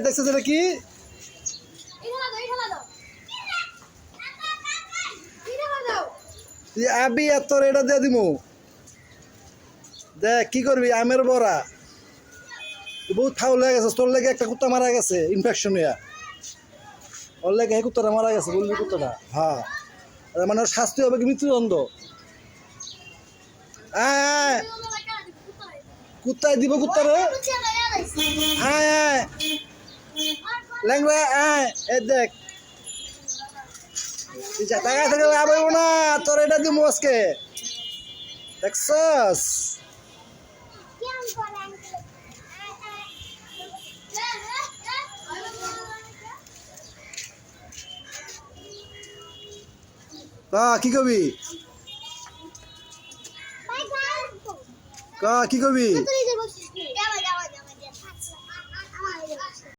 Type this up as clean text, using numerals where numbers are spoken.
দেখছিস এটা কি? আবি তোর এটা দিয়ে দিমু। দেখ কি করবি, আমের বড়া বহুত থাউল হয়ে গেছে। তোর লেগে একটা কুত্তা মারা গেছে ইনফেকশন হইয়া, ওর লেগে এই কুত্তাটা মারা গেছে, বলবি কুত্তাটা। হ্যাঁ, মানে ওর শাস্তি হবে কি মৃত্যুদণ্ড। আয় কুত্তায় দিব কুত্তারে। আয় আয় ল্যাংড়া আয়, এই দেখ টাকা থেকে লাভ হইব না, তোর এটা দিব আজকে, দেখছস? কি কবি? কি কবি?